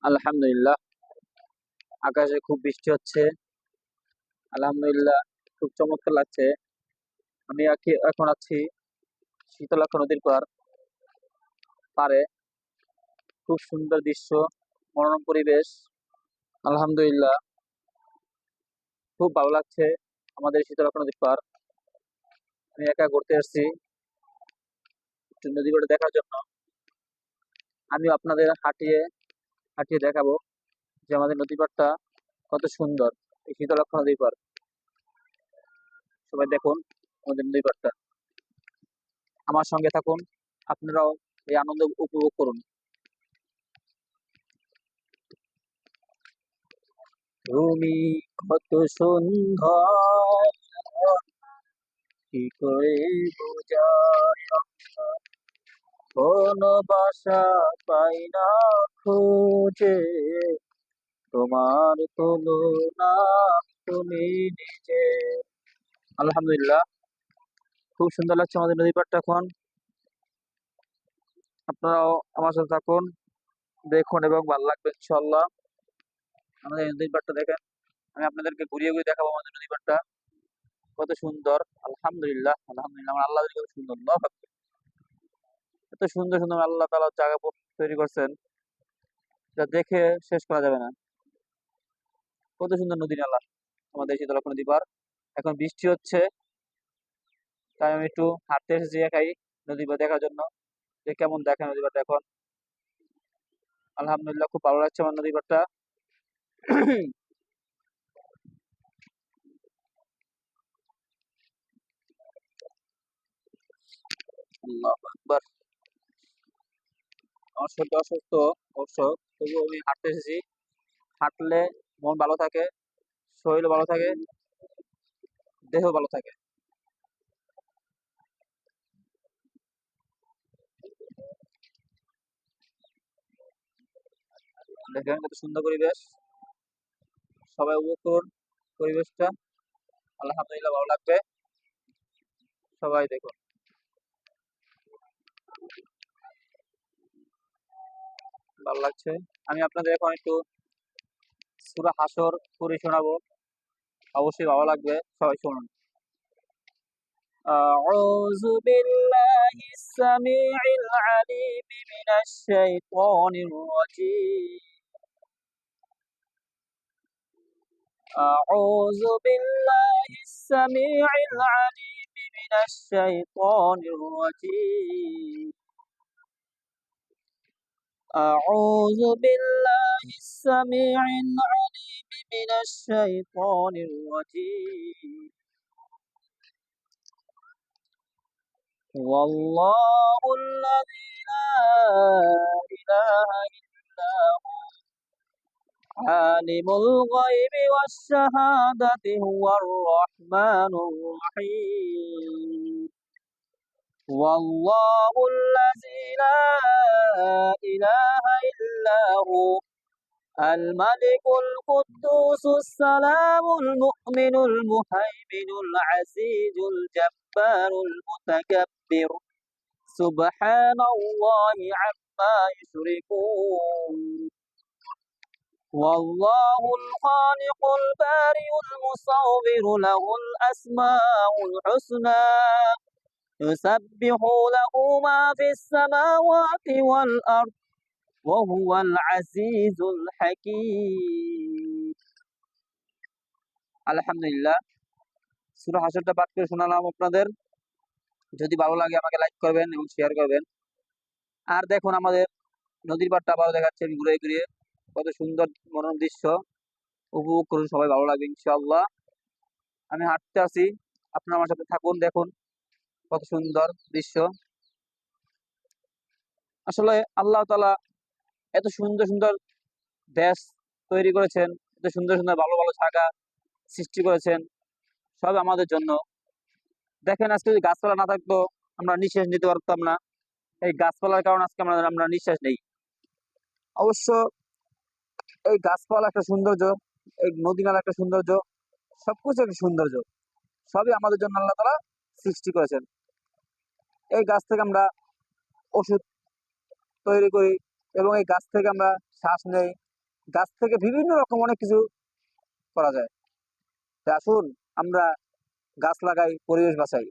আলহামদুলিল্লাহ, আকাশে খুব বৃষ্টি হচ্ছে। আলহামদুলিল্লাহ, খুব চমৎকার লাগছে। আমি এখন আছি শীতলক্ষ্যা নদীর পারে। খুব সুন্দর দৃশ্য, মনোরম পরিবেশ। আলহামদুলিল্লাহ, খুব ভালো লাগছে আমাদের শীতলক্ষ্যা নদীর পার। আমি একা ঘুরতে এসেছি একটু নদী পাড়ে দেখার জন্য। আমি আপনাদের হাঁটিয়ে হাঁটিয়ে দেখাবো যে আমাদের নদী পাড়টা কত সুন্দর। এই শীতলক্ষ্যা নদীর পার, সবাই দেখুন আমাদের নদী পাড়টা। আমার সঙ্গে থাকুন, আপনারাও এই আনন্দ উপভোগ করুন। তুমি কত সুন্দর, কি করে বোঝায় কোন বাসা পাই না খুঁজে, তোমার তুলনা তুমি নিজে। আলহামদুলিল্লাহ, খুব সুন্দর লাগছে আমাদের নদী পাড়টা এখন। আপনারাও আমার সাথে থাকুন, দেখুন এবং ভালো লাগবে ইনশাল্লাহ। আমাদের এই নদী পাড়টা দেখেন, আমি আপনাদেরকে ঘুরিয়ে ঘুরিয়ে দেখাবো আমাদের নদী পাড়টা কত সুন্দর। আলহামদুলিল্লাহ, আলহামদুলিল্লাহ, আমার আল্লাহ কত সুন্দর। আল্লাহু আকবার। এত সুন্দর সুন্দর আল্লাহ তাআলা জায়গা তৈরি করছেন, যা দেখে শেষ করা যাবে না। কত সুন্দর নদী নালা আমাদের শীতলক্ষ্যা নদী পার। এখন বৃষ্টি হচ্ছে, তাই আমি একটু হাঁটতে এসেছি একাই নদী পার দেখার জন্য যে কেমন দেখে নদী পাড়টা এখন। আলহামদুলিল্লাহ, খুব ভালো লাগছে আমার নদী পাড়টা। আল্লাহু আকবার। আমার শরীর অসুস্থ অবশ্য, তবু আমি হাঁটতে এসেছি। হাঁটলে মন ভালো থাকে, শরীর ভালো থাকে, দেহ ভালো থাকে। দেখেন কত সুন্দর পরিবেশ, সবাই উপভোগ করুন পরিবেশটা। আলহামদুলিল্লাহ, ভালো লাগবে। সবাই দেখুন, ভালো লাগছে। আমি আপনাদের এখন একটু সূরা হাসর পড়ে শোনাবো, অবশ্যই ভালো লাগবে, সবাই শুনুন। أعوذ بالله السميع العليم من الشيطان الرجيم. أعوذ بالله السميع العليم من الشيطان الرجيم. أعوذ بالله السميع العليم من الشيطان الرجيم. والله الذي لا إله إلا هو عالم الغيب والشهادة هو الرحمن الرحيم. والله الذي لا إله إلا هو الملك القدوس السلام المؤمن المهيمن العزيز الجبار المتكبر سبحان الله عما يشركون. والله الخالق البارئ المصور له الأسماء الحسنى يسبح له ما في السماوات والأرض وهو العزيز الحكيم. আলহামদুলিল্লাহ, সূরা হাসরটা পাঠ করে শোনালাম আপনাদের। যদি ভালো লাগে আমাকে লাইক করবেন এবং শেয়ার করবেন। আর দেখুন আমাদের নদীর পাড়টা আবারও দেখাচ্ছে আমি ঘুরে ঘুরিয়ে, কত সুন্দর মনোরম দৃশ্য। উপভোগ করুন, সবাই ভালো লাগবে ইনশাআল্লাহ। আমি হাঁটতে আছি, আপনারা আমার সাথে থাকুন, দেখুন কত সুন্দর দৃশ্য। আসলে আল্লাহ তাআলা এত সুন্দর সুন্দর দেশ তৈরি করেছেন, এত সুন্দর সুন্দর ভালো ভালো জায়গা সৃষ্টি করেছেন, সব আমাদের জন্য। দেখেন, আজকে যদি গাছপালা না থাকতো আমরা নিঃশ্বাস নিতে পারতাম না। এই গাছপালার কারণে আজকে আমরা নিঃশ্বাস নেই। অবশ্য এই গাছপালা একটা সৌন্দর্য, এই নদী নালা একটা সৌন্দর্য, সবকিছু একটা সৌন্দর্য। সবই আমাদের জন্য আল্লাহ তাআলা সৃষ্টি করেছেন। এই গাছ থেকে আমরা ওষুধ তৈরি করি এবং এই গাছ থেকে আমরা শ্বাস নেই, গাছ থেকে বিভিন্ন রকম অনেক কিছু করা যায়। তা আসুন আমরা গাছ লাগাই, পরিবেশ বাঁচাই।